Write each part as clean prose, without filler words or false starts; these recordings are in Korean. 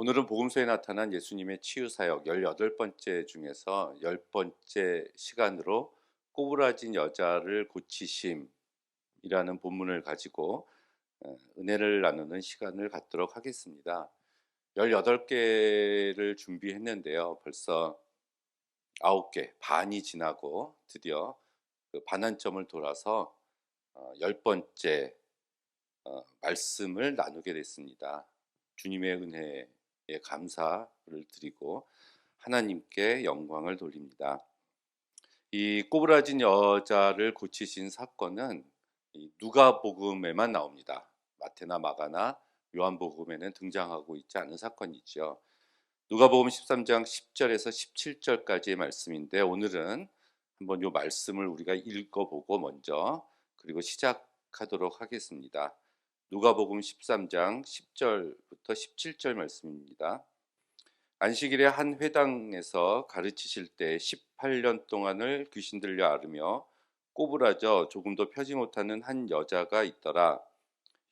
오늘은 복음서에 나타난 예수님의 치유 사역 18번째 중에서 10번째 시간으로 꼬부라진 여자를 고치심이라는 본문을 가지고 은혜를 나누는 시간을 갖도록 하겠습니다. 18개를 준비했는데요. 벌써 9개, 반이 지나고 드디어 그 반환점을 돌아서 10번째 말씀을 나누게 됐습니다. 주님의 은혜에 감사를 드리고 하나님께 영광을 돌립니다. 이 꼬부라진 여자를 고치신 사건은 이 누가복음에만 나옵니다. 마태나 마가나 요한복음에는 등장하고 있지 않은 사건이죠. 누가복음 13장 10절에서 17절까지의 말씀인데, 오늘은 한번 이 말씀을 우리가 읽어보고 먼저 그리고 시작하도록 하겠습니다. 누가복음 13장 10절부터 17절 말씀입니다. 안식일에 한 회당에서 가르치실 때 18년 동안을 귀신 들려 앓으며 꼬부라져 조금도 펴지 못하는 한 여자가 있더라.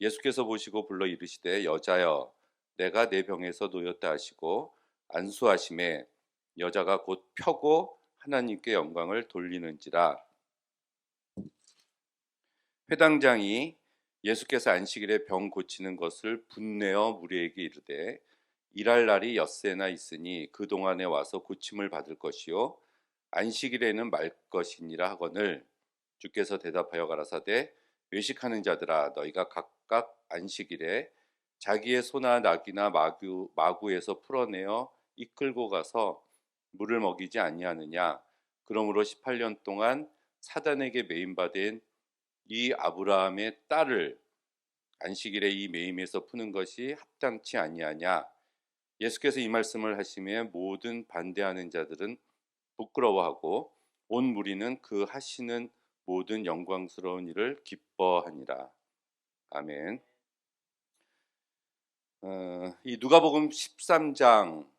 예수께서 보시고 불러 이르시되, 여자여, 내가 내 병에서 놓였다 하시고 안수하심에 여자가 곧 펴고 하나님께 영광을 돌리는지라. 회당장이 예수께서 안식일에 병 고치는 것을 분내어 무리에게 이르되, 일할 날이 엿새나 있으니 그 동안에 와서 고침을 받을 것이요 안식일에는 말 것이니라 하거늘, 주께서 대답하여 가라사대, 외식하는 자들아, 너희가 각각 안식일에 자기의 소나 나귀나 마구에서 풀어내어 이끌고 가서 물을 먹이지 아니하느냐. 그러므로 18년 동안 사단에게 매임받은 이 아브라함의 딸을 안식일에 이 매임에서 푸는 것이 합당치 아니하냐. 예수께서 이 말씀을 하심에 모든 반대하는 자들은 부끄러워하고 온 무리는 그 하시는 모든 영광스러운 일을 기뻐하니라. 아멘. 이 누가복음 13장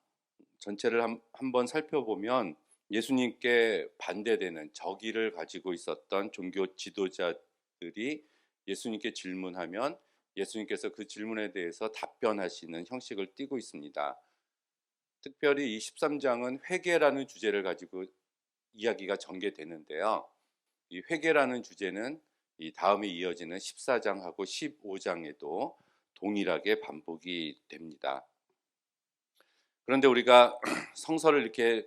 전체를 한번 살펴보면 예수님께 반대되는 적의를 가지고 있었던 종교 지도자들이 예수님께 질문하면 예수님께서 그 질문에 대해서 답변하시는 형식을 띠고 있습니다. 특별히 이 13장은 회개라는 주제를 가지고 이야기가 전개되는데요. 이 회개라는 주제는 이 다음에 이어지는 14장하고 15장에도 동일하게 반복이 됩니다. 그런데 우리가 성서를 이렇게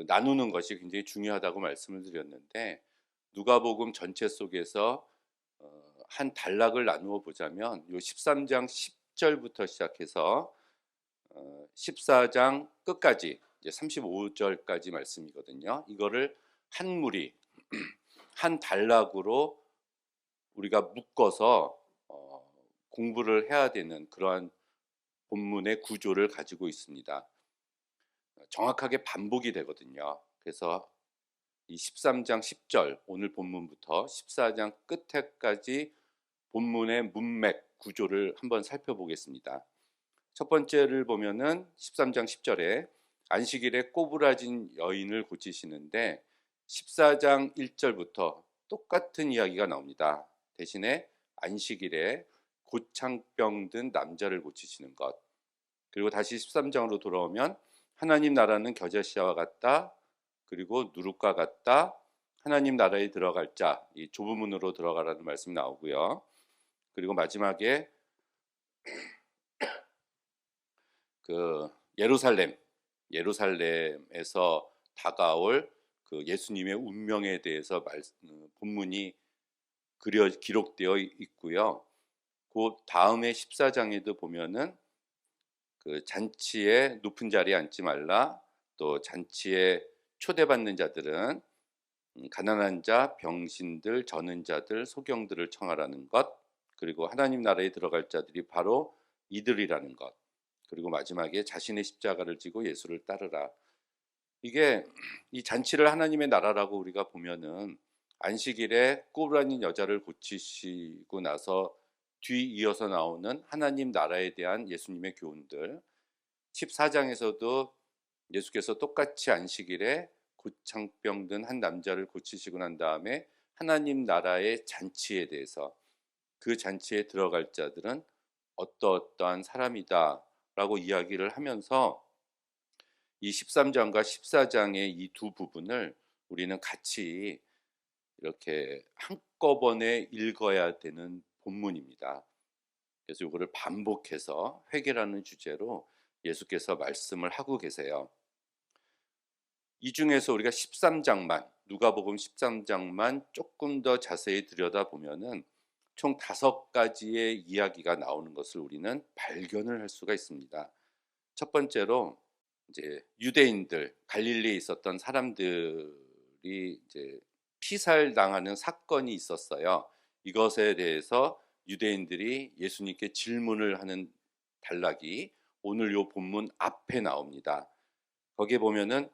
나누는 것이 굉장히 중요하다고 말씀을 드렸는데, 누가복음 전체 속에서 한 단락을 나누어 보자면 이 13장 10절부터 시작해서 14장 끝까지 이제 35절까지 말씀이거든요. 이거를 한 무리, 한 단락으로 우리가 묶어서 공부를 해야 되는 그러한 본문의 구조를 가지고 있습니다. 정확하게 반복이 되거든요. 그래서 이 13장 10절 오늘 본문부터 14장 끝에까지 본문의 문맥 구조를 한번 살펴보겠습니다. 첫 번째를 보면은 13장 10절에 안식일에 꼬부라진 여인을 고치시는데 14장 1절부터 똑같은 이야기가 나옵니다. 대신에 안식일에 고창병 든 남자를 고치시는 것. 그리고 다시 13장으로 돌아오면 하나님 나라는 겨자씨와 같다. 그리고 누룩과 같다. 하나님 나라에 들어갈 자, 이 좁은 문으로 들어가라는 말씀이 나오고요. 그리고 마지막에 그 예루살렘에서 다가올 그 예수님의 운명에 대해서 본문이 기록되어 있고요. 그 다음에 14장에도 보면은 그 잔치에 높은 자리에 앉지 말라, 또 잔치에 초대받는 자들은 가난한 자, 병신들, 저는 자들, 소경들을 청하라는 것, 그리고 하나님 나라에 들어갈 자들이 바로 이들이라는 것, 그리고 마지막에 자신의 십자가를 지고 예수를 따르라. 이게 이 잔치를 하나님의 나라라고 우리가 보면은 안식일에 꼬부라진 여자를 고치시고 나서 뒤이어서 나오는 하나님 나라에 대한 예수님의 교훈들, 14장에서도 예수께서 똑같이 안식일에 고창병 든 한 남자를 고치시고 난 다음에 하나님 나라의 잔치에 대해서, 그 잔치에 들어갈 자들은 어떠한 사람이다 라고 이야기를 하면서 이 13장과 14장의 이 두 부분을 우리는 같이 이렇게 한꺼번에 읽어야 되는 본문입니다. 그래서 이거를 반복해서 회개라는 주제로 예수께서 말씀을 하고 계세요. 이 중에서 우리가 13장만, 누가복음 13장만 조금 더 자세히 들여다보면은 총 5가지의 이야기가 나오는 것을 우리는 발견을 할 수가 있습니다. 첫 번째로 이제 유대인들, 갈릴리에 있었던 사람들이 이제 피살당하는 사건이 있었어요. 이것에 대해서 유대인들이 예수님께 질문을 하는 단락이 오늘 요 본문 앞에 나옵니다. 거기에 보면은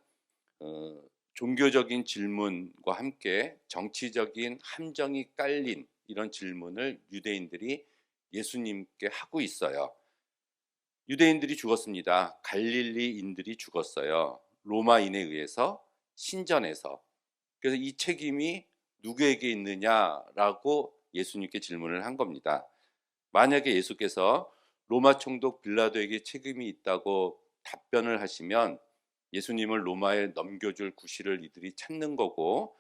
종교적인 질문과 함께 정치적인 함정이 깔린 이런 질문을 유대인들이 예수님께 하고 있어요. 유대인들이 죽었습니다. 갈릴리인들이 죽었어요. 로마인에 의해서 신전에서. 그래서 이 책임이 누구에게 있느냐라고 예수님께 질문을 한 겁니다. 만약에 예수께서 로마 총독 빌라도에게 책임이 있다고 답변을 하시면 예수님을 로마에 넘겨줄 구실을 이들이 찾는 거고,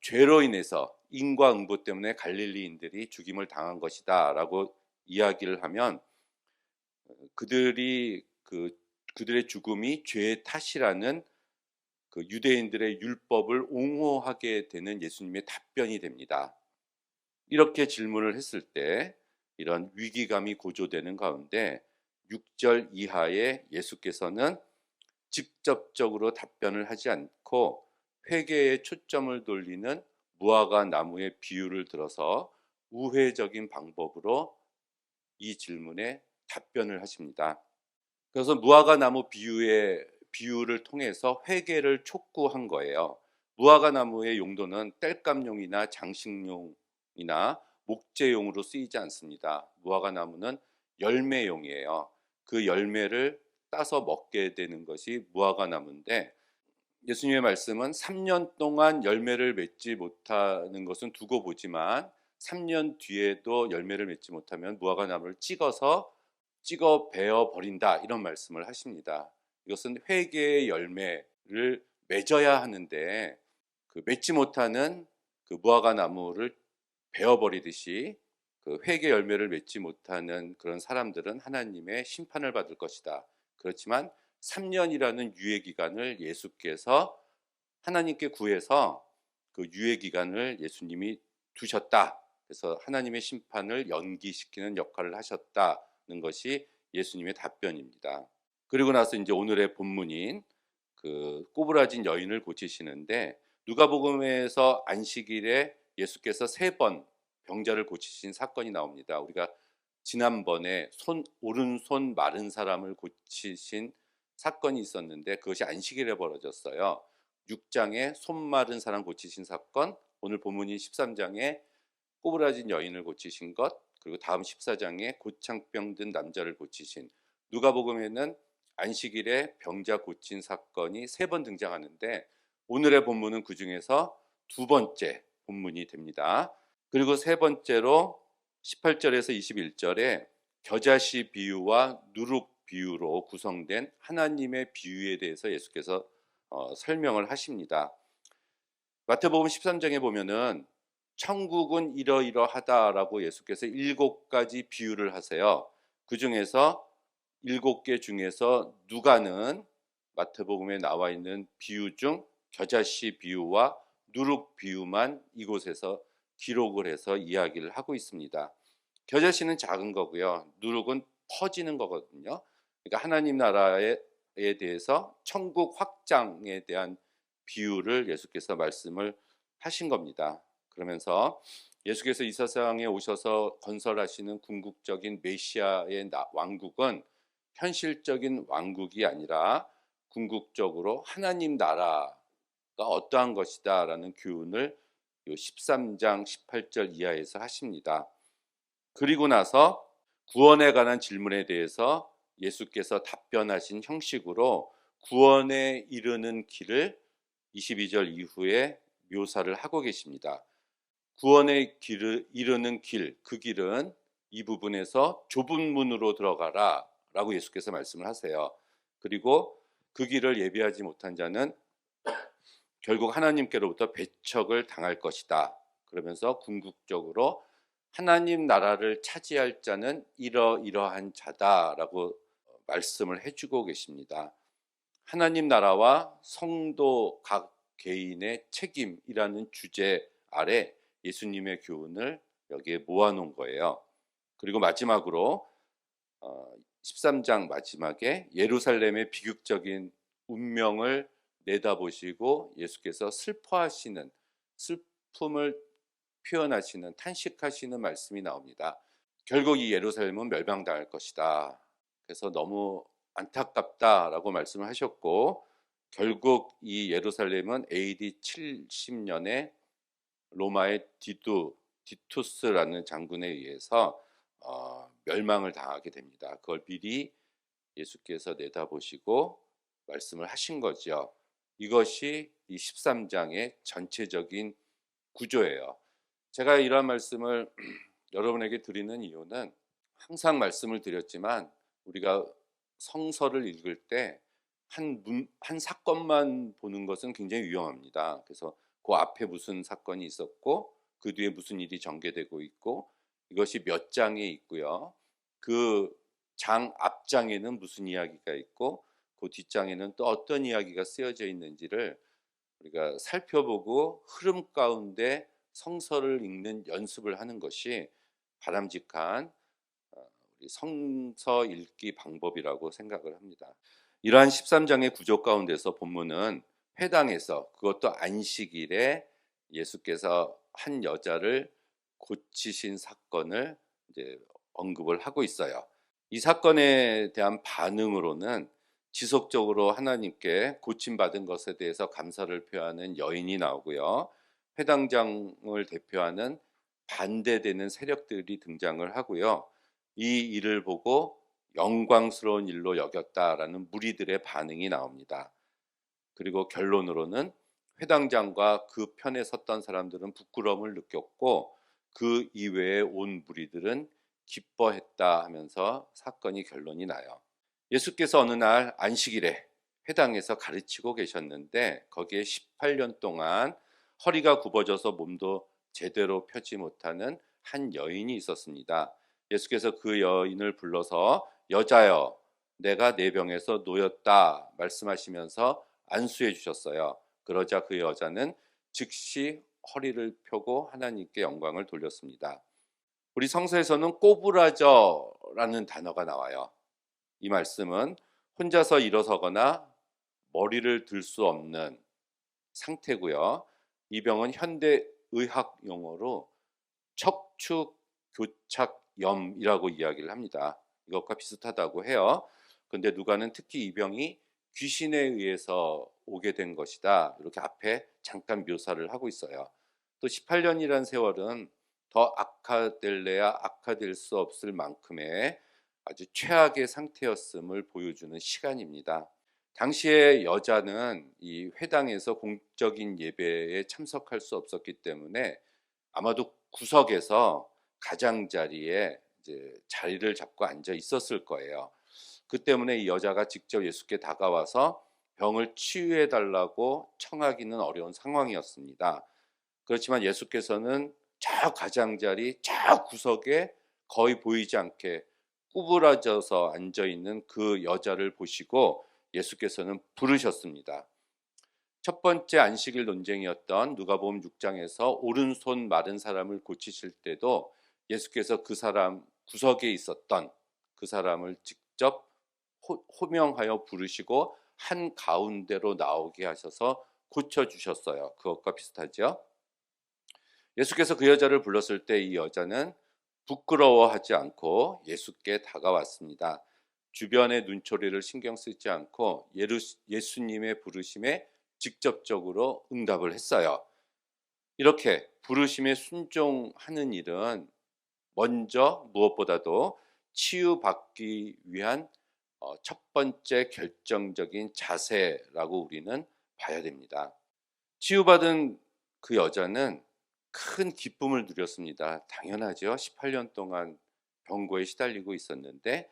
죄로 인해서 인과응보 때문에 갈릴리인들이 죽임을 당한 것이다라고 이야기를 하면 그들의 죽음이 죄의 탓이라는 그 유대인들의 율법을 옹호하게 되는 예수님의 답변이 됩니다. 이렇게 질문을 했을 때 이런 위기감이 고조되는 가운데 6절 이하에 예수께서는 직접적으로 답변을 하지 않고 회개에 초점을 돌리는 무화과 나무의 비유를 들어서 우회적인 방법으로 이 질문에 답변을 하십니다. 그래서 무화과 나무 비유를 통해서 회개를 촉구한 거예요. 무화과 나무의 용도는 땔감용이나 장식용이나 목재용으로 쓰이지 않습니다. 무화과 나무는 열매용이에요. 그 열매를 따서 먹게 되는 것이 무화과 나무인데, 예수님의 말씀은 3년 동안 열매를 맺지 못하는 것은 두고 보지만 3년 뒤에도 열매를 맺지 못하면 무화과 나무를 찍어 베어 버린다, 이런 말씀을 하십니다. 이것은 회개의 열매를 맺어야 하는데 그 맺지 못하는 그 무화과 나무를 베어 버리듯이 그 회개 열매를 맺지 못하는 그런 사람들은 하나님의 심판을 받을 것이다. 그렇지만 3년이라는 유예 기간을 예수께서 하나님께 구해서 그 유예 기간을 예수님이 두셨다. 그래서 하나님의 심판을 연기시키는 역할을 하셨다는 것이 예수님의 답변입니다. 그리고 나서 이제 오늘의 본문인 그 꼬부라진 여인을 고치시는데, 누가복음에서 안식일에 예수께서 3번 병자를 고치신 사건이 나옵니다. 우리가 지난번에 오른손 마른 사람을 고치신 사건이 있었는데 그것이 안식일에 벌어졌어요. 6장에 손 마른 사람 고치신 사건, 오늘 본문인 13장에 꼬부라진 여인을 고치신 것, 그리고 다음 14장에 고창병 든 남자를 고치신, 누가복음에는 안식일에 병자 고친 사건이 3번 등장하는데 오늘의 본문은 그 중에서 2번째 본문이 됩니다. 그리고 3번째로 18절에서 21절에 겨자씨 비유와 누룩 비유로 구성된 하나님의 비유에 대해서 예수께서 설명을 하십니다. 마태복음 13장에 보면은 천국은 이러이러하다라고 예수께서 7가지 비유를 하세요. 그 중에서 7개 중에서 누가는 마태복음에 나와 있는 비유 중 겨자씨 비유와 누룩 비유만 이곳에서 기록을 해서 이야기를 하고 있습니다. 겨자씨는 작은 거고요. 누룩은 퍼지는 거거든요. 그러니까 하나님 나라에 대해서 천국 확장에 대한 비유를 예수께서 말씀을 하신 겁니다. 그러면서 예수께서 이 세상에 오셔서 건설하시는 궁극적인 메시아의 왕국은 현실적인 왕국이 아니라 궁극적으로 하나님 나라가 어떠한 것이다라는 교훈을 13장 18절 이하에서 하십니다. 그리고 나서 구원에 관한 질문에 대해서 예수께서 답변하신 형식으로 구원에 이르는 길을 22절 이후에 묘사를 하고 계십니다. 구원의 길을 이르는 길, 그 길은 이 부분에서 좁은 문으로 들어가라 라고 예수께서 말씀을 하세요. 그리고 그 길을 예비하지 못한 자는 결국 하나님께로부터 배척을 당할 것이다. 그러면서 궁극적으로 하나님 나라를 차지할 자는 이러이러한 자다라고 말씀을 해주고 계십니다. 하나님 나라와 성도 각 개인의 책임이라는 주제 아래 예수님의 교훈을 여기에 모아놓은 거예요. 그리고 마지막으로 13장 마지막에 예루살렘의 비극적인 운명을 내다보시고 예수께서 슬퍼하시는, 슬픔을 표현하시는, 탄식하시는 말씀이 나옵니다. 결국 이 예루살렘은 멸망당할 것이다. 그래서 너무 안타깝다라고 말씀을 하셨고, 결국 이 예루살렘은 AD 70년에 로마의 디투스라는 장군에 의해서 멸망을 당하게 됩니다. 그걸 미리 예수께서 내다보시고 말씀을 하신 거죠. 이것이 이 13장의 전체적인 구조예요. 제가 이런 말씀을 여러분에게 드리는 이유는 항상 말씀을 드렸지만 우리가 성서를 읽을 때 한 사건만 보는 것은 굉장히 위험합니다. 그래서 그 앞에 무슨 사건이 있었고 그 뒤에 무슨 일이 전개되고 있고 이것이 몇 장에 있고요. 그 장 앞장에는 무슨 이야기가 있고 그 뒷장에는 또 어떤 이야기가 쓰여져 있는지를 우리가 살펴보고 흐름 가운데 성서를 읽는 연습을 하는 것이 바람직한 우리 성서 읽기 방법이라고 생각을 합니다. 이러한 13장의 구조 가운데서 본문은 회당에서, 그것도 안식일에 예수께서 한 여자를 고치신 사건을 이제 언급을 하고 있어요. 이 사건에 대한 반응으로는 지속적으로 하나님께 고침받은 것에 대해서 감사를 표하는 여인이 나오고요. 회당장을 대표하는 반대되는 세력들이 등장을 하고요. 이 일을 보고 영광스러운 일로 여겼다라는 무리들의 반응이 나옵니다. 그리고 결론으로는 회당장과 그 편에 섰던 사람들은 부끄러움을 느꼈고 그 이외에 온 무리들은 기뻐했다 하면서 사건이 결론이 나요. 예수께서 어느 날 안식일에 회당에서 가르치고 계셨는데 거기에 18년 동안 허리가 굽어져서 몸도 제대로 펴지 못하는 한 여인이 있었습니다. 예수께서 그 여인을 불러서 여자여 내가 내 병에서 놓였다 말씀하시면서 안수해 주셨어요. 그러자 그 여자는 즉시 허리를 펴고 하나님께 영광을 돌렸습니다. 우리 성서에서는 꼬부라져라는 단어가 나와요. 이 말씀은 혼자서 일어서거나 머리를 들 수 없는 상태고요. 이 병은 현대 의학 용어로 척추교착염이라고 이야기를 합니다. 이것과 비슷하다고 해요. 그런데 누가는 특히 이 병이 귀신에 의해서 오게 된 것이다. 이렇게 앞에 잠깐 묘사를 하고 있어요. 또 18년이라는 세월은 더 악화될래야 악화될 수 없을 만큼의 아주 최악의 상태였음을 보여주는 시간입니다. 당시에 여자는 이 회당에서 공적인 예배에 참석할 수 없었기 때문에 아마도 구석에서 가장자리에 이제 자리를 잡고 앉아 있었을 거예요. 그 때문에 이 여자가 직접 예수께 다가와서 병을 치유해 달라고 청하기는 어려운 상황이었습니다. 그렇지만 예수께서는 저 가장자리 저 구석에 거의 보이지 않게 구부러져서 앉아 있는 그 여자를 보시고 예수께서는 부르셨습니다. 첫 번째 안식일 논쟁이었던 누가복음 6장에서 오른손 마른 사람을 고치실 때도 예수께서 그 사람 구석에 있었던 그 사람을 직접 호명하여 부르시고 한 가운데로 나오게 하셔서 고쳐주셨어요. 그것과 비슷하죠. 예수께서 그 여자를 불렀을 때 이 여자는 부끄러워하지 않고 예수께 다가왔습니다. 주변의 눈초리를 신경 쓰지 않고 예수님의 부르심에 직접적으로 응답을 했어요. 이렇게 부르심에 순종하는 일은 먼저 무엇보다도 치유받기 위한 첫 번째 결정적인 자세라고 우리는 봐야 됩니다. 치유받은 그 여자는 큰 기쁨을 누렸습니다. 당연하죠. 18년 동안 병고에 시달리고 있었는데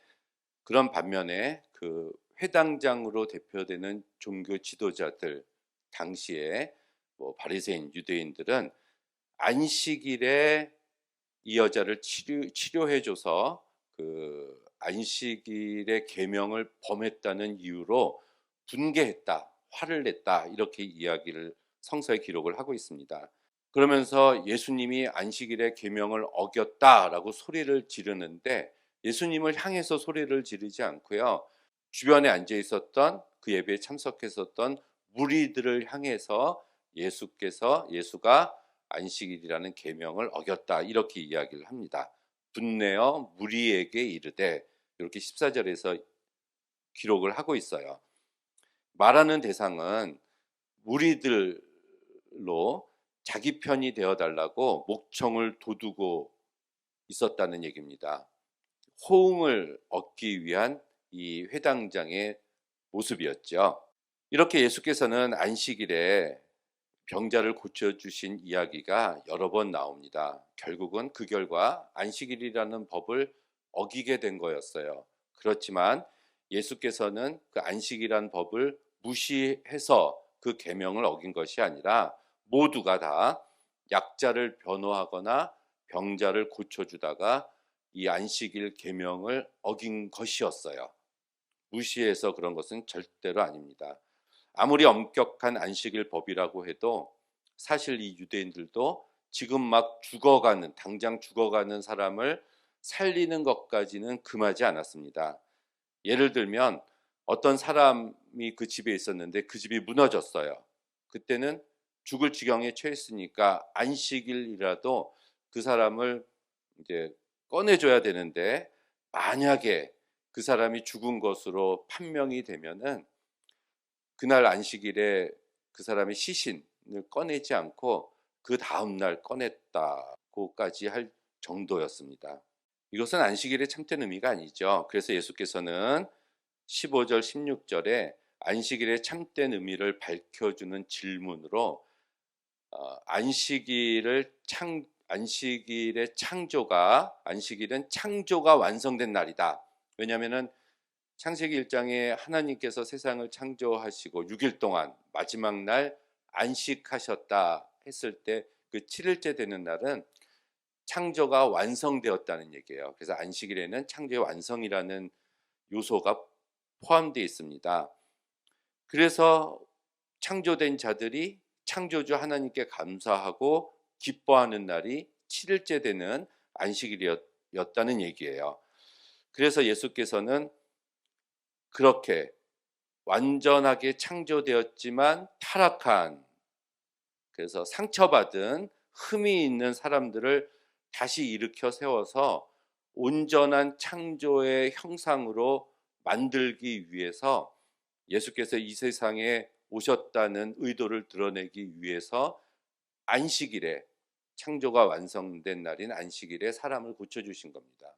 그런 반면에 그 회당장으로 대표되는 종교 지도자들, 당시에 뭐 바리새인 유대인들은 안식일에 이 여자를 치료해 줘서 그 안식일의 계명을 범했다는 이유로 분개했다, 화를 냈다, 이렇게 이야기를 성서에 기록을 하고 있습니다. 그러면서 예수님이 안식일의 계명을 어겼다라고 소리를 지르는데, 예수님을 향해서 소리를 지르지 않고요, 주변에 앉아 있었던 그 예배에 참석했었던 무리들을 향해서 예수가 안식일이라는 계명을 어겼다, 이렇게 이야기를 합니다. 분내어 무리에게 이르되, 이렇게 14절에서 기록을 하고 있어요. 말하는 대상은 무리들로 자기 편이 되어 달라고 목청을 돋우고 있었다는 얘기입니다. 호응을 얻기 위한 이 회당장의 모습이었죠. 이렇게 예수께서는 안식일에 병자를 고쳐주신 이야기가 여러 번 나옵니다. 결국은 그 결과 안식일이라는 법을 어기게 된 거였어요. 그렇지만 예수께서는 그 안식이란 법을 무시해서 그 계명을 어긴 것이 아니라, 모두가 다 약자를 변호하거나 병자를 고쳐주다가 이 안식일 계명을 어긴 것이었어요. 무시해서 그런 것은 절대로 아닙니다. 아무리 엄격한 안식일 법이라고 해도 사실 이 유대인들도 지금 막 당장 죽어가는 사람을 살리는 것까지는 금하지 않았습니다. 예를 들면 어떤 사람이 그 집에 있었는데 그 집이 무너졌어요. 그때는 죽을 지경에 처했으니까 안식일이라도 그 사람을 이제 꺼내줘야 되는데, 만약에 그 사람이 죽은 것으로 판명이 되면은 그날 안식일에 그 사람의 시신을 꺼내지 않고 그 다음 날 꺼냈다고까지 할 정도였습니다. 이것은 안식일의 참된 의미가 아니죠. 그래서 예수께서는 15절 16절에 안식일의 참된 의미를 밝혀주는 질문으로 안식일은 창조가 완성된 날이다. 왜냐하면은 창세기 1장에 하나님께서 세상을 창조하시고 6일 동안 마지막 날 안식하셨다 했을 때, 그 7일째 되는 날은 창조가 완성되었다는 얘기예요. 그래서 안식일에는 창조의 완성이라는 요소가 포함되어 있습니다. 그래서 창조된 자들이 창조주 하나님께 감사하고 기뻐하는 날이 7일째 되는 안식일이었다는 얘기예요. 그래서 예수께서는 그렇게 완전하게 창조되었지만 타락한, 그래서 상처받은 흠이 있는 사람들을 다시 일으켜 세워서 온전한 창조의 형상으로 만들기 위해서, 예수께서 이 세상에 오셨다는 의도를 드러내기 위해서 안식일에, 창조가 완성된 날인 안식일에 사람을 고쳐주신 겁니다.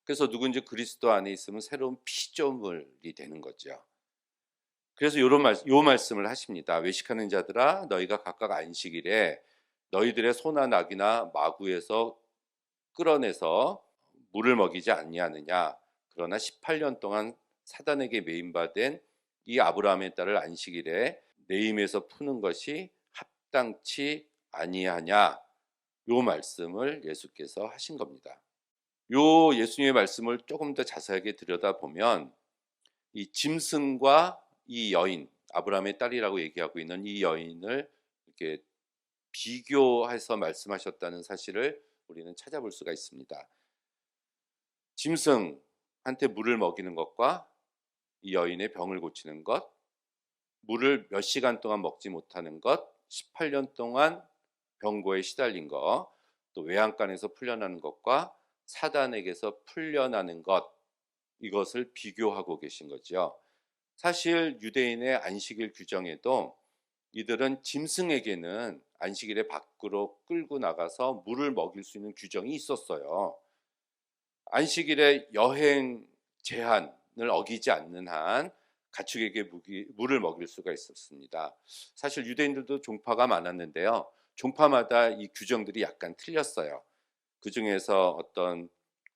그래서 누군지 그리스도 안에 있으면 새로운 피조물이 되는 거죠. 그래서 요 말씀을 하십니다. 외식하는 자들아, 너희가 각각 안식일에 너희들의 소나 낙이나 마구에서 끌어내서 물을 먹이지 아니하느냐. 그러나 18년 동안 사단에게 매인받은 이 아브라함의 딸을 안식일에 내 힘에서 푸는 것이 합당치 아니하냐. 요 말씀을 예수께서 하신 겁니다. 요 예수님의 말씀을 조금 더 자세하게 들여다보면, 이 짐승과 이 여인, 아브라함의 딸이라고 얘기하고 있는 이 여인을 이렇게 비교해서 말씀하셨다는 사실을 우리는 찾아볼 수가 있습니다. 짐승한테 물을 먹이는 것과 이 여인의 병을 고치는 것, 물을 몇 시간 동안 먹지 못하는 것, 18년 동안 병고에 시달린 것, 또 외양간에서 풀려나는 것과 사단에게서 풀려나는 것, 이것을 비교하고 계신 거죠. 사실 유대인의 안식일 규정에도 이들은 짐승에게는 안식일에 밖으로 끌고 나가서 물을 먹일 수 있는 규정이 있었어요. 안식일에 여행 제한을 어기지 않는 한 가축에게 물을 먹일 수가 있었습니다. 사실 유대인들도 종파가 많았는데요, 종파마다 이 규정들이 약간 틀렸어요. 그 중에서 어떤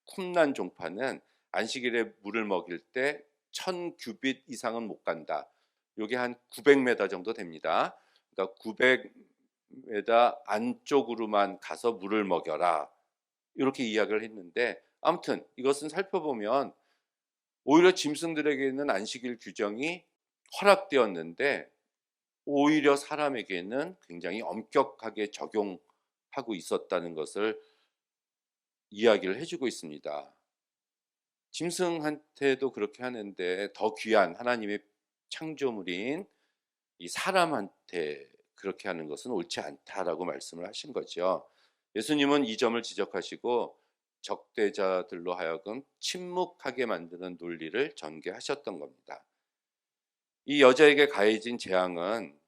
쿰란 종파는 안식일에 물을 먹일 때 1000규빗 이상은 못 간다. 요게 한 900m 정도 됩니다. 그러니까 900m 안쪽으로만 가서 물을 먹여라. 이렇게 이야기를 했는데, 아무튼 이것은 살펴보면 오히려 짐승들에게는 안식일 규정이 허락되었는데 오히려 사람에게는 굉장히 엄격하게 적용하고 있었다는 것을 이야기를 해주고 있습니다. 짐승한테도 그렇게 하는데 더 귀한 하나님의 창조물인 이 사람한테 그렇게 하는 것은 옳지 않다라고 말씀을 하신 거죠. 예수님은 이 점을 지적하시고 적대자들로 하여금 침묵하게 만드는 논리를 전개하셨던 겁니다. 이 여자에게 가해진 재앙은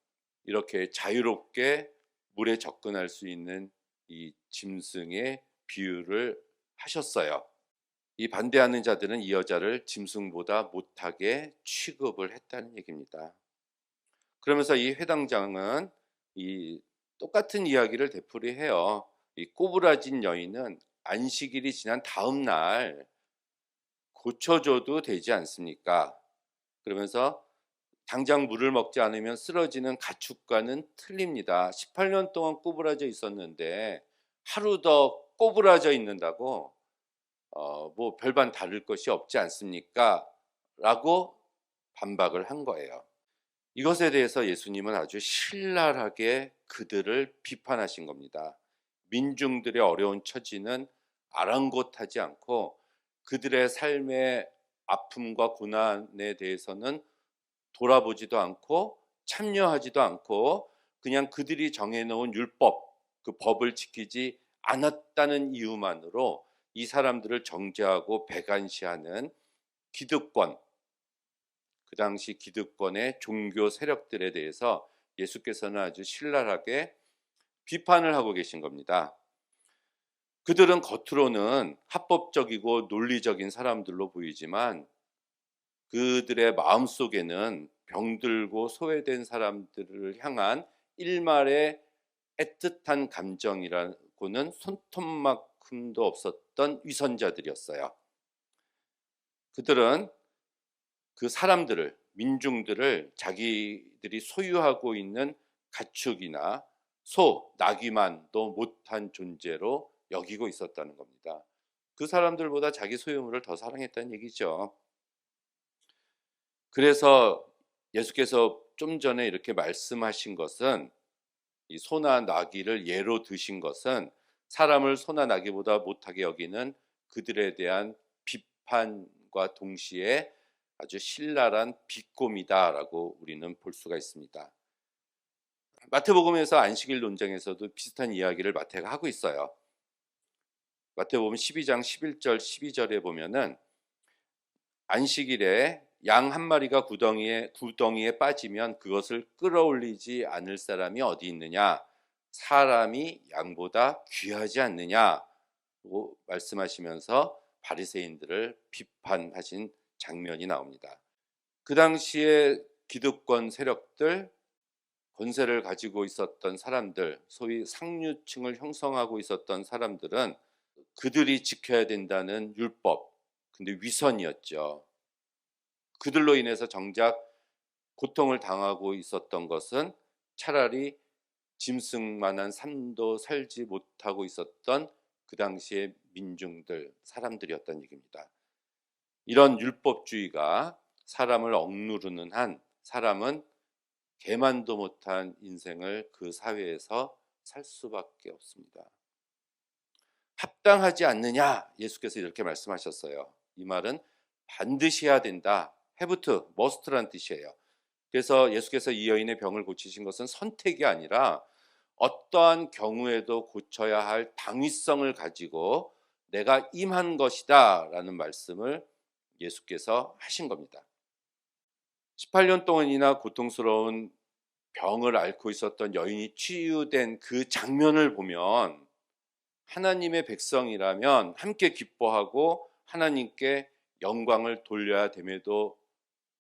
이렇게 자유롭게 물에 접근할 수 있는 이 짐승의 비유를 하셨어요. 이 반대하는 자들은 이 여자를 짐승보다 못하게 취급을 했다는 얘기입니다. 그러면서 이 회당장은 이 똑같은 이야기를 되풀이해요. 이 꼬부라진 여인은 안식일이 지난 다음 날 고쳐줘도 되지 않습니까? 그러면서 당장 물을 먹지 않으면 쓰러지는 가축과는 틀립니다. 18년 동안 꼬부라져 있었는데 하루 더 꼬부라져 있는다고 뭐 별반 다를 것이 없지 않습니까? 라고 반박을 한 거예요. 이것에 대해서 예수님은 아주 신랄하게 그들을 비판하신 겁니다. 민중들의 어려운 처지는 아랑곳하지 않고 그들의 삶의 아픔과 고난에 대해서는 돌아보지도 않고 참여하지도 않고 그냥 그들이 정해놓은 율법, 그 법을 지키지 않았다는 이유만으로 이 사람들을 정죄하고 배관시하는 기득권, 그 당시 기득권의 종교 세력들에 대해서 예수께서는 아주 신랄하게 비판을 하고 계신 겁니다. 그들은 겉으로는 합법적이고 논리적인 사람들로 보이지만 그들의 마음속에는 병들고 소외된 사람들을 향한 일말의 애틋한 감정이라고는 손톱만큼도 없었던 위선자들이었어요. 그들은 그 사람들을, 민중들을 자기들이 소유하고 있는 가축이나 소, 나귀만도 못한 존재로 여기고 있었다는 겁니다. 그 사람들보다 자기 소유물을 더 사랑했다는 얘기죠. 그래서 예수께서 좀 전에 이렇게 말씀하신 것은, 이 소나 나귀를 예로 드신 것은 사람을 소나 나귀보다 못하게 여기는 그들에 대한 비판과 동시에 아주 신랄한 비꼼이다라고 우리는 볼 수가 있습니다. 마태복음에서 안식일 논쟁에서도 비슷한 이야기를 마태가 하고 있어요. 마태복음 12장 11절 12절에 보면은 안식일에 양 한 마리가 구덩이에 빠지면 그것을 끌어올리지 않을 사람이 어디 있느냐? 사람이 양보다 귀하지 않느냐고 말씀하시면서 바리새인들을 비판하신 장면이 나옵니다. 그 당시에 기득권 세력들, 권세를 가지고 있었던 사람들, 소위 상류층을 형성하고 있었던 사람들은 그들이 지켜야 된다는 율법, 근데 위선이었죠. 그들로 인해서 정작 고통을 당하고 있었던 것은 차라리 짐승만한 삶도 살지 못하고 있었던 그 당시의 민중들, 사람들이었다는 얘기입니다. 이런 율법주의가 사람을 억누르는 한 사람은 개만도 못한 인생을 그 사회에서 살 수밖에 없습니다. 합당하지 않느냐? 예수께서 이렇게 말씀하셨어요. 이 말은 반드시 해야 된다. have to, must란 뜻이에요. 그래서 예수께서 이 여인의 병을 고치신 것은 선택이 아니라 어떠한 경우에도 고쳐야 할 당위성을 가지고 내가 임한 것이다 라는 말씀을 예수께서 하신 겁니다. 18년 동안이나 고통스러운 병을 앓고 있었던 여인이 치유된 그 장면을 보면 하나님의 백성이라면 함께 기뻐하고 하나님께 영광을 돌려야 됨에도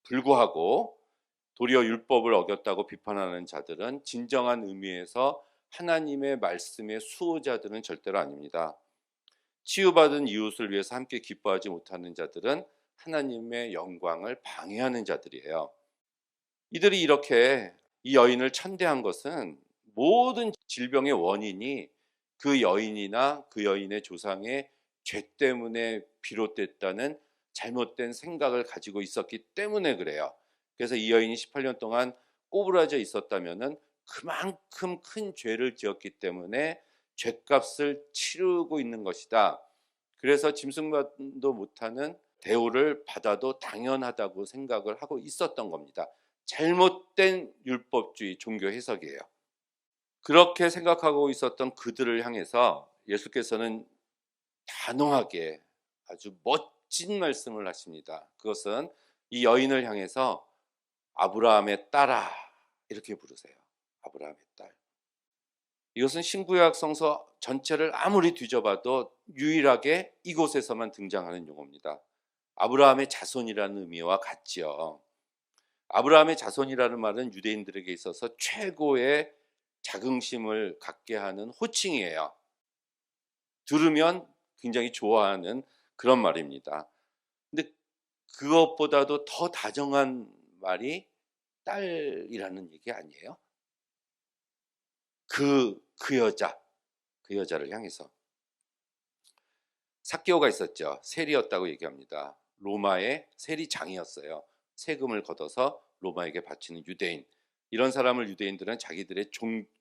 불구하고 도리어 율법을 어겼다고 비판하는 자들은 진정한 의미에서 하나님의 말씀의 수호자들은 절대로 아닙니다. 치유받은 이웃을 위해서 함께 기뻐하지 못하는 자들은 하나님의 영광을 방해하는 자들이에요. 이들이 이렇게 이 여인을 천대한 것은 모든 질병의 원인이 그 여인이나 그 여인의 조상의 죄 때문에 비롯됐다는 잘못된 생각을 가지고 있었기 때문에 그래요. 그래서 이 여인이 18년 동안 꼬부라져 있었다면은 그만큼 큰 죄를 지었기 때문에 죄값을 치르고 있는 것이다. 그래서 짐승만도 못하는 대우를 받아도 당연하다고 생각을 하고 있었던 겁니다. 잘못된 율법주의 종교 해석이에요. 그렇게 생각하고 있었던 그들을 향해서 예수께서는 단호하게 아주 멋진 말씀을 하십니다. 그것은 이 여인을 향해서 아브라함의 딸아 이렇게 부르세요. 아브라함의 딸. 이것은 신구약 성서 전체를 아무리 뒤져봐도 유일하게 이곳에서만 등장하는 용어입니다. 아브라함의 자손이라는 의미와 같지요. 아브라함의 자손이라는 말은 유대인들에게 있어서 최고의 자긍심을 갖게 하는 호칭이에요. 들으면 굉장히 좋아하는 그런 말입니다. 근데 그것보다도 더 다정한 말이 딸이라는 얘기 아니에요? 그 여자를 향해서. 삭개오가 있었죠. 세리였다고 얘기합니다. 로마의 세리장이었어요. 세금을 걷어서 로마에게 바치는 유대인. 이런 사람을 유대인들은 자기들의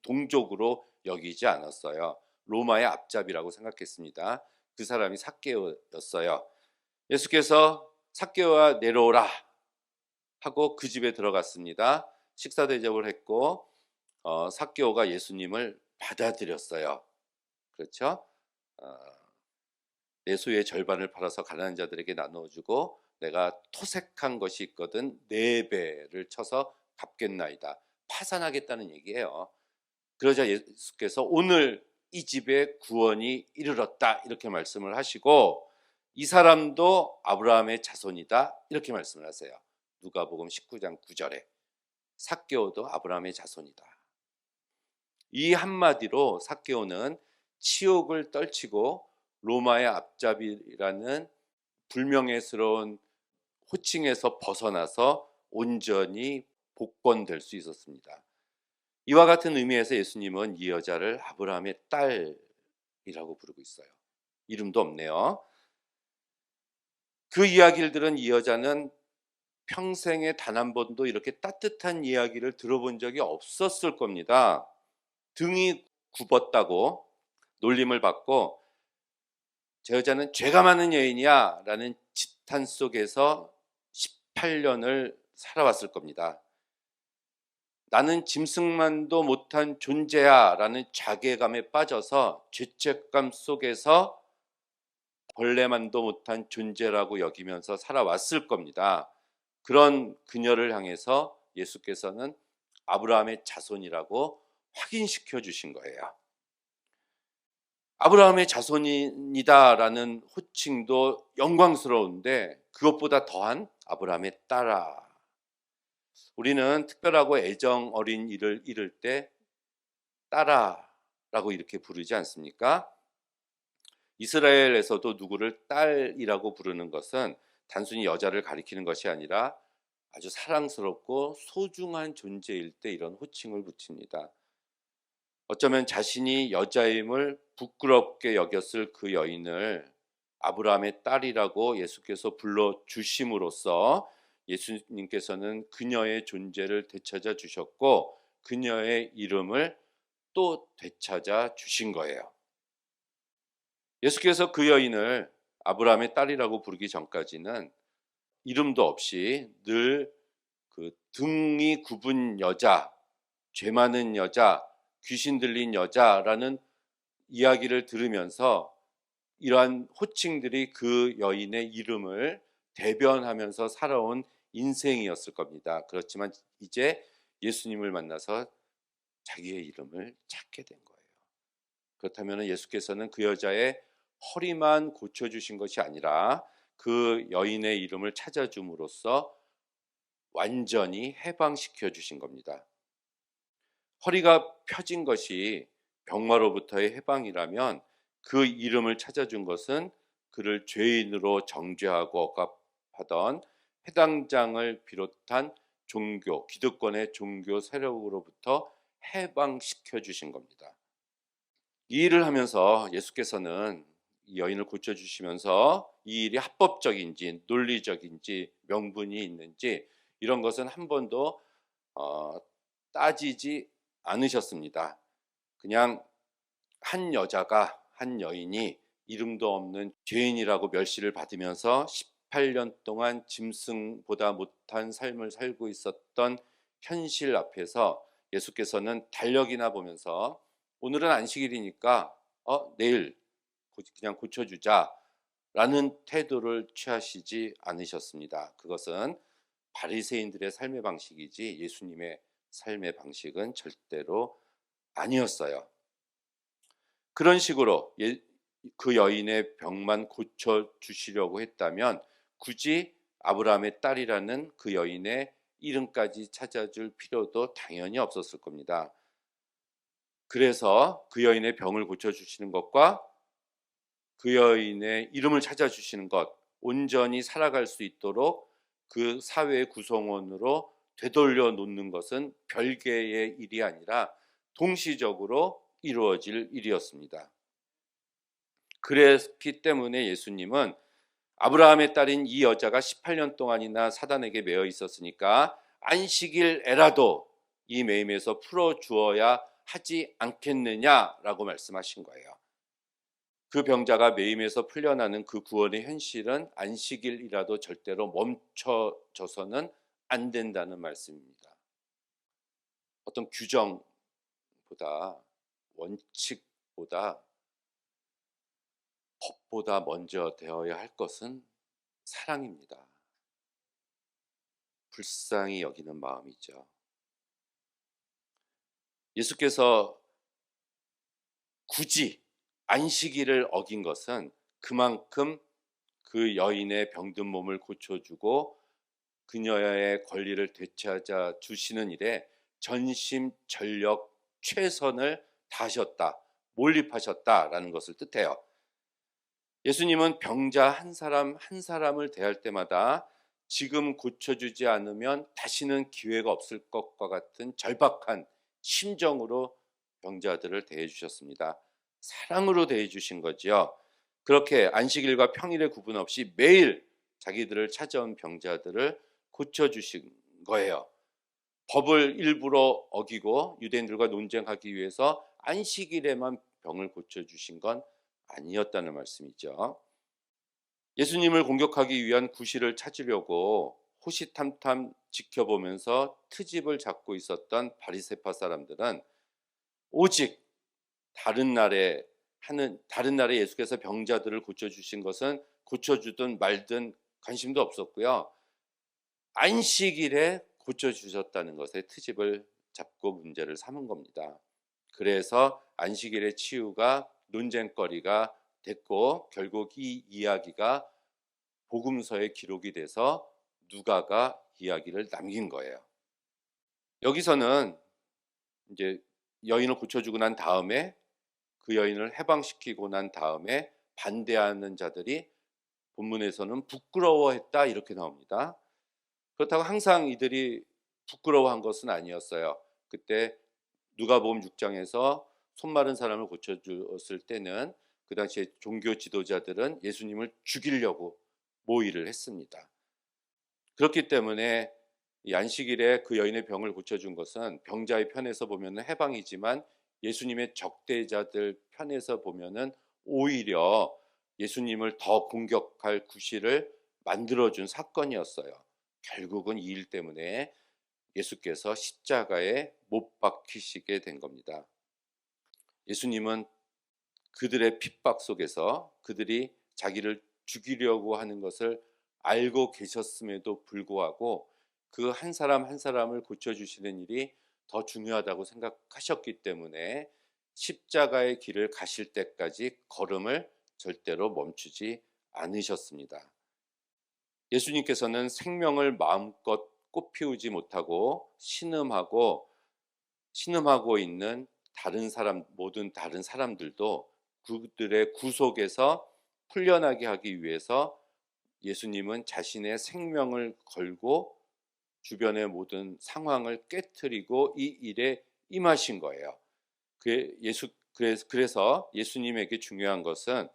동족으로 여기지 않았어요. 로마의 앞잡이라고 생각했습니다. 그 사람이 삭개오였어요. 예수께서 삭개오와 내려오라 하고 그 집에 들어갔습니다. 식사 대접을 했고 삭개오가 예수님을 받아들였어요. 그렇죠? 내 소유의 절반을 팔아서 가난한 자들에게 나누어주고 내가 토색한 것이 있거든 4배를 쳐서 갚겠나이다. 파산하겠다는 얘기예요. 그러자 예수께서 오늘 이 집에 구원이 이르렀다 이렇게 말씀을 하시고 이 사람도 아브라함의 자손이다 이렇게 말씀을 하세요. 누가복음 19장 9절에 삭개오도 아브라함의 자손이다. 이 한마디로 삭개오는 치욕을 떨치고 로마의 앞잡이라는 불명예스러운 호칭에서 벗어나서 온전히 복권될 수 있었습니다. 이와 같은 의미에서 예수님은 이 여자를 아브라함의 딸이라고 부르고 있어요. 이름도 없네요. 그 이야기를 들은 이 여자는 평생에 단 한 번도 이렇게 따뜻한 이야기를 들어본 적이 없었을 겁니다. 등이 굽었다고 놀림을 받고 저 여자는 죄가 많은 여인이야 라는 지탄 속에서 18년을 살아왔을 겁니다. 나는 짐승만도 못한 존재야 라는 자괴감에 빠져서 죄책감 속에서 벌레만도 못한 존재라고 여기면서 살아왔을 겁니다. 그런 그녀를 향해서 예수께서는 아브라함의 자손이라고 확인시켜 주신 거예요. 아브라함의 자손이다라는 호칭도 영광스러운데 그것보다 더한 아브라함의 딸아. 우리는 특별하고 애정 어린 일을 이룰 때 딸아라고 이렇게 부르지 않습니까? 이스라엘에서도 누구를 딸이라고 부르는 것은 단순히 여자를 가리키는 것이 아니라 아주 사랑스럽고 소중한 존재일 때 이런 호칭을 붙입니다. 어쩌면 자신이 여자임을 부끄럽게 여겼을 그 여인을 아브라함의 딸이라고 예수께서 불러주심으로써 예수님께서는 그녀의 존재를 되찾아 주셨고 그녀의 이름을 또 되찾아 주신 거예요. 예수께서 그 여인을 아브라함의 딸이라고 부르기 전까지는 이름도 없이 늘 그 등이 굽은 여자, 죄 많은 여자, 귀신 들린 여자라는 이야기를 들으면서 이러한 호칭들이 그 여인의 이름을 대변하면서 살아온 인생이었을 겁니다. 그렇지만 이제 예수님을 만나서 자기의 이름을 찾게 된 거예요. 그렇다면 예수께서는 그 여자의 허리만 고쳐주신 것이 아니라 그 여인의 이름을 찾아줌으로써 완전히 해방시켜 주신 겁니다. 허리가 펴진 것이 병마로부터의 해방이라면 그 이름을 찾아준 것은 그를 죄인으로 정죄하고 억압하던 해당장을 비롯한 종교, 기득권의 종교 세력으로부터 해방시켜 주신 겁니다. 이 일을 하면서 예수께서는 이 여인을 고쳐주시면서 이 일이 합법적인지 논리적인지 명분이 있는지 이런 것은 한 번도 어, 따지지 않으셨습니다. 그냥 한 여자가, 한 여인이 이름도 없는 죄인이라고 멸시를 받으면서 18년 동안 짐승보다 못한 삶을 살고 있었던 현실 앞에서 예수께서는 달력이나 보면서 오늘은 안식일이니까 내일 그냥 고쳐주자라는 태도를 취하시지 않으셨습니다. 그것은 바리새인들의 삶의 방식이지 예수님의 삶의 방식은 절대로 아니었어요. 그런 식으로 그 여인의 병만 고쳐 주시려고 했다면 굳이 아브라함의 딸이라는 그 여인의 이름까지 찾아줄 필요도 당연히 없었을 겁니다. 그래서 그 여인의 병을 고쳐 주시는 것과 그 여인의 이름을 찾아주시는 것, 온전히 살아갈 수 있도록 그 사회의 구성원으로 되돌려 놓는 것은 별개의 일이 아니라 동시적으로 이루어질 일이었습니다. 그랬기 때문에 예수님은 아브라함의 딸인 이 여자가 18년 동안이나 사단에게 매여 있었으니까 안식일에라도 이 매임에서 풀어주어야 하지 않겠느냐라고 말씀하신 거예요. 그 병자가 매임에서 풀려나는 그 구원의 현실은 안식일이라도 절대로 멈춰져서는 안 된다는 말씀입니다. 어떤 규정보다, 원칙보다, 법보다 먼저 되어야 할 것은 사랑입니다. 불쌍히 여기는 마음이죠. 예수께서 굳이 안식일을 어긴 것은 그만큼 그 여인의 병든 몸을 고쳐주고 그녀의 권리를 되찾아 주시는 일에 전심전력 최선을 다하셨다, 몰입하셨다라는 것을 뜻해요. 예수님은 병자 한 사람 한 사람을 대할 때마다 지금 고쳐주지 않으면 다시는 기회가 없을 것과 같은 절박한 심정으로 병자들을 대해 주셨습니다. 사랑으로 대해 주신 거지요. 그렇게 안식일과 평일의 구분 없이 매일 자기들을 찾아온 병자들을 고쳐주신 거예요. 법을 일부러 어기고 유대인들과 논쟁하기 위해서 안식일에만 병을 고쳐주신 건 아니었다는 말씀이죠. 예수님을 공격하기 위한 구실을 찾으려고 호시탐탐 지켜보면서 트집을 잡고 있었던 바리새파 사람들은 오직 다른 날에 예수께서 병자들을 고쳐주신 것은 고쳐주든 말든 관심도 없었고요. 안식일에 고쳐주셨다는 것에 트집을 잡고 문제를 삼은 겁니다. 그래서 안식일의 치유가 논쟁거리가 됐고 결국 이 이야기가 복음서에 기록이 돼서 누가가 이야기를 남긴 거예요. 여기서는 이제 여인을 고쳐주고 난 다음에 그 여인을 해방시키고 난 다음에 반대하는 자들이 본문에서는 부끄러워했다 이렇게 나옵니다. 그렇다고 항상 이들이 부끄러워한 것은 아니었어요. 그때 누가복음 6장에서 손 마른 사람을 고쳐주었을 때는 그 당시에 종교 지도자들은 예수님을 죽이려고 모의를 했습니다. 그렇기 때문에 이 안식일에 그 여인의 병을 고쳐준 것은 병자의 편에서 보면 해방이지만 예수님의 적대자들 편에서 보면 오히려 예수님을 더 공격할 구실을 만들어준 사건이었어요. 결국은 이 일 때문에 예수께서 십자가에 못 박히시게 된 겁니다. 예수님은 그들의 핍박 속에서 그들이 자기를 죽이려고 하는 것을 알고 계셨음에도 불구하고 그 한 사람 한 사람을 고쳐주시는 일이 더 중요하다고 생각하셨기 때문에 십자가의 길을 가실 때까지 걸음을 절대로 멈추지 않으셨습니다. 예수님께서는 생명을 마음껏 꽃피우지 못하고 신음하고 있는 모든 다른 사람들도 그들의 구속에서 풀려나게 하기 위해서 예수님은 자신의 생명을 걸고 주변의 모든 상황을 깨트리고 이 일에 임하신 거예요. 그래서 예수님에게 중요한 것은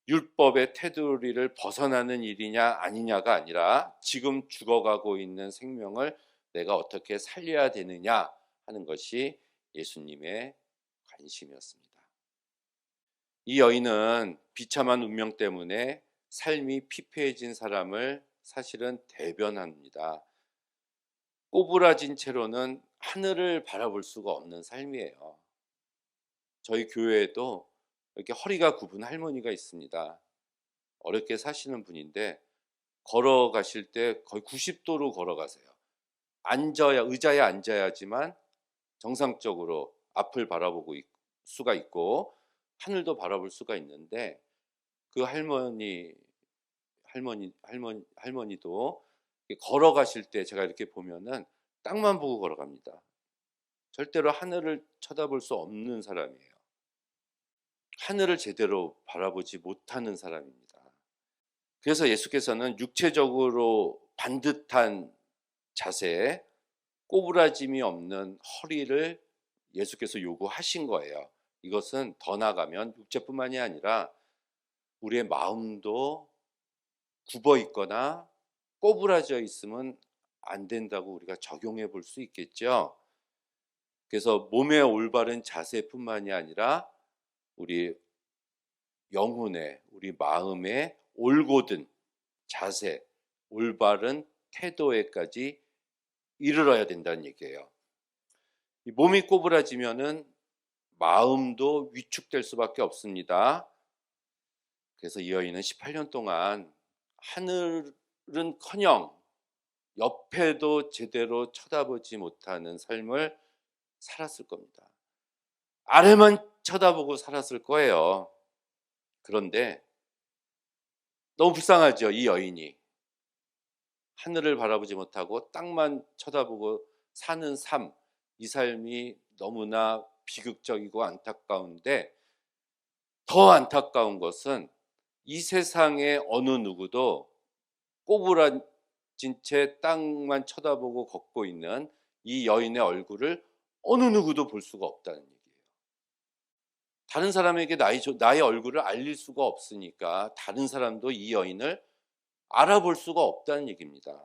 율법의 테두리를 벗어나는 일이냐 아니냐가 아니라 지금 죽어가고 있는 생명을 내가 어떻게 살려야 되느냐 하는 것이 예수님의 관심이었습니다. 이 여인은 비참한 운명 때문에 삶이 피폐해진 사람을 사실은 대변합니다. 꼬부라진 채로는 하늘을 바라볼 수가 없는 삶이에요. 저희 교회에도 이렇게 허리가 굽은 할머니가 있습니다. 어렵게 사시는 분인데 걸어가실 때 거의 90도로 걸어가세요. 의자에 앉아야지만 정상적으로 앞을 바라보고 수가 있고 하늘도 바라볼 수가 있는데 그 할머니도 걸어가실 때 제가 이렇게 보면은 땅만 보고 걸어갑니다. 절대로 하늘을 쳐다볼 수 없는 사람이에요. 하늘을 제대로 바라보지 못하는 사람입니다. 그래서 예수께서는 육체적으로 반듯한 자세, 꼬부라짐이 없는 허리를 예수께서 요구하신 거예요. 이것은 더 나아가면 육체뿐만이 아니라 우리의 마음도 굽어 있거나 꼬부라져 있으면 안 된다고 우리가 적용해 볼 수 있겠죠. 그래서 몸의 올바른 자세뿐만이 아니라 우리 영혼의, 우리 마음의 올곧은 자세, 올바른 태도에까지 이르러야 된다는 얘기예요. 이 몸이 꼬부라지면은 마음도 위축될 수밖에 없습니다. 그래서 이 여인은 18년 동안 하늘은커녕 옆에도 제대로 쳐다보지 못하는 삶을 살았을 겁니다. 아래만 쳐다보고 살았을 거예요. 그런데 너무 불쌍하죠, 이 여인이. 하늘을 바라보지 못하고 땅만 쳐다보고 사는 삶, 이 삶이 너무나 비극적이고 안타까운데 더 안타까운 것은 이 세상의 어느 누구도 꼬부라진 채 땅만 쳐다보고 걷고 있는 이 여인의 얼굴을 어느 누구도 볼 수가 없다는 얘기예요. 다른 사람에게 나의 얼굴을 알릴 수가 없으니까 다른 사람도 이 여인을 알아볼 수가 없다는 얘기입니다.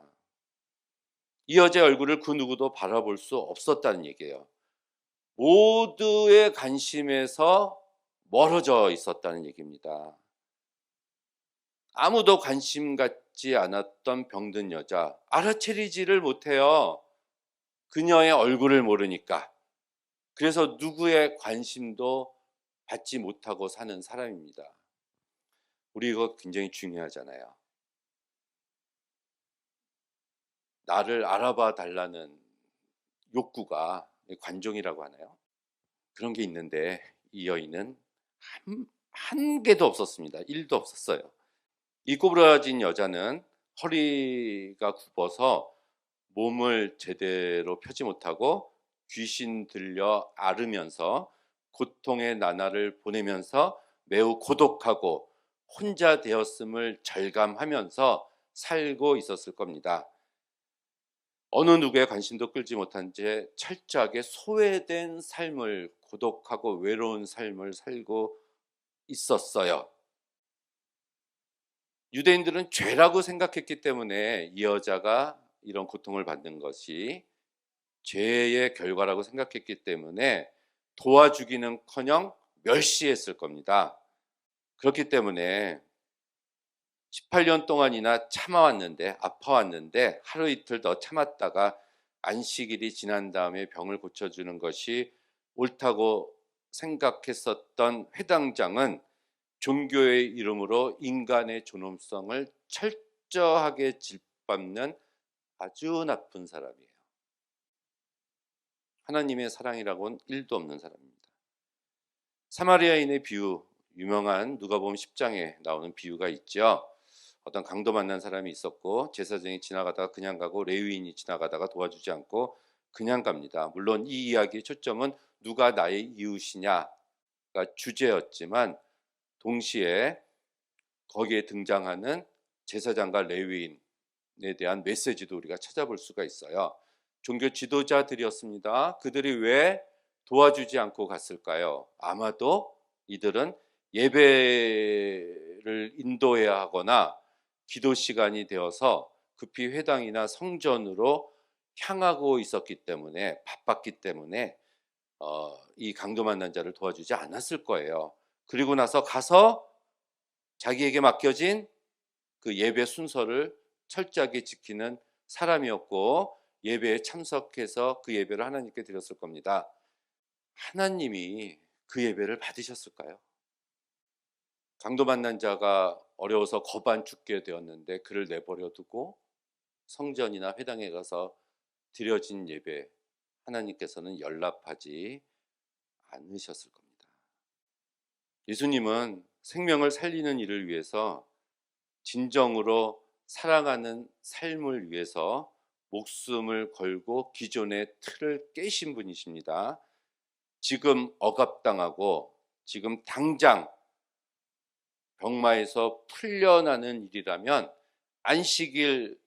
이 여자의 얼굴을 그 누구도 바라볼 수 없었다는 얘기예요. 모두의 관심에서 멀어져 있었다는 얘기입니다. 아무도 관심 갖지 않았던 병든 여자, 알아채리지를 못해요. 그녀의 얼굴을 모르니까. 그래서 누구의 관심도 받지 못하고 사는 사람입니다. 우리 이거 굉장히 중요하잖아요. 나를 알아봐 달라는 욕구가, 관종이라고 하나요? 그런 게 있는데 이 여인은 한 개도 없었습니다. 1도 없었어요. 이 꼬부라진 여자는 허리가 굽어서 몸을 제대로 펴지 못하고 귀신 들려 앓으면서 고통의 나날을 보내면서 매우 고독하고 혼자 되었음을 절감하면서 살고 있었을 겁니다. 어느 누구의 관심도 끌지 못한 채 철저하게 소외된 삶을, 고독하고 외로운 삶을 살고 있었어요. 유대인들은 죄라고 생각했기 때문에 이 여자가 이런 고통을 받는 것이 죄의 결과라고 생각했기 때문에 도와주기는커녕 멸시했을 겁니다. 그렇기 때문에 18년 동안이나 참아왔는데, 아파왔는데 하루 이틀 더 참았다가 안식일이 지난 다음에 병을 고쳐주는 것이 옳다고 생각했었던 회당장은 종교의 이름으로 인간의 존엄성을 철저하게 짓밟는 아주 나쁜 사람이에요. 하나님의 사랑이라고는 1도 없는 사람입니다. 사마리아인의 비유, 유명한 누가복음 10장에 나오는 비유가 있죠. 어떤 강도 만난 사람이 있었고 제사장이 지나가다가 그냥 가고 레위인이 지나가다가 도와주지 않고 그냥 갑니다. 물론 이 이야기의 초점은 누가 나의 이웃이냐, 주제였지만 동시에 거기에 등장하는 제사장과 레위인에 대한 메시지도 우리가 찾아볼 수가 있어요. 종교 지도자들이었습니다. 그들이 왜 도와주지 않고 갔을까요? 아마도 이들은 예배를 인도해야 하거나 기도 시간이 되어서 급히 회당이나 성전으로 향하고 있었기 때문에, 바빴기 때문에 이 강도 만난 자를 도와주지 않았을 거예요. 그리고 나서 가서 자기에게 맡겨진 그 예배 순서를 철저하게 지키는 사람이었고, 예배에 참석해서 그 예배를 하나님께 드렸을 겁니다. 하나님이 그 예배를 받으셨을까요? 강도 만난 자가 어려워서 거반 죽게 되었는데 그를 내버려 두고 성전이나 회당에 가서 드려진 예배, 하나님께서는 연락하지 않으셨을 겁니다. 예수님은 생명을 살리는 일을 위해서, 진정으로 사랑하는 삶을 위해서 목숨을 걸고 기존의 틀을 깨신 분이십니다. 지금 억압당하고 지금 당장 병마에서 풀려나는 일이라면 안식일에라도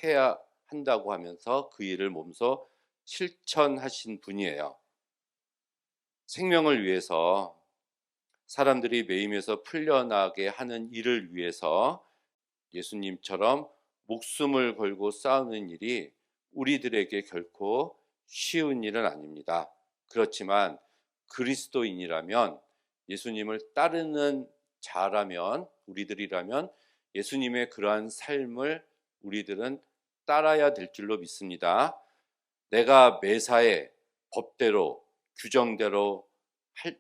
해야 한다고 하면서 그 일을 몸소 실천하신 분이에요. 생명을 위해서, 사람들이 매임에서 풀려나게 하는 일을 위해서 예수님처럼 목숨을 걸고 싸우는 일이 우리들에게 결코 쉬운 일은 아닙니다. 그렇지만 그리스도인이라면, 예수님을 따르는 자라면, 우리들이라면 예수님의 그러한 삶을 우리들은 따라야 될 줄로 믿습니다. 내가 매사에 법대로, 규정대로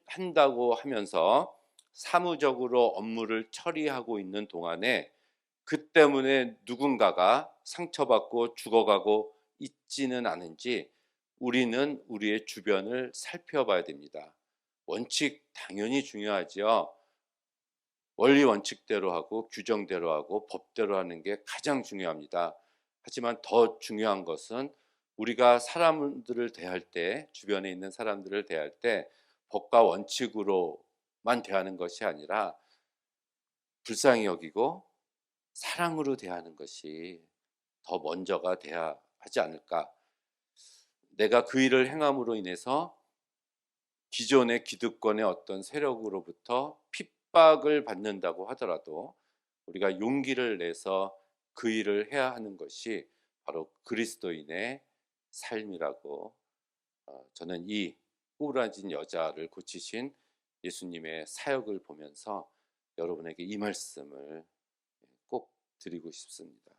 한다고 하면서 사무적으로 업무를 처리하고 있는 동안에 그 때문에 누군가가 상처받고 죽어가고 있지는 않은지 우리는 우리의 주변을 살펴봐야 됩니다. 원칙 당연히 중요하지요. 원리 원칙대로 하고 규정대로 하고 법대로 하는 게 가장 중요합니다. 하지만 더 중요한 것은 우리가 사람들을 대할 때, 주변에 있는 사람들을 대할 때 법과 원칙으로만 대하는 것이 아니라 불쌍히 여기고 사랑으로 대하는 것이 더 먼저가 돼야 하지 않을까. 내가 그 일을 행함으로 인해서 기존의 기득권의 어떤 세력으로부터 핍박을 받는다고 하더라도 우리가 용기를 내서 그 일을 해야 하는 것이 바로 그리스도인의 삶이라고, 저는 이 꼬부라진 여자를 고치신 예수님의 사역을 보면서 여러분에게 이 말씀을 꼭 드리고 싶습니다.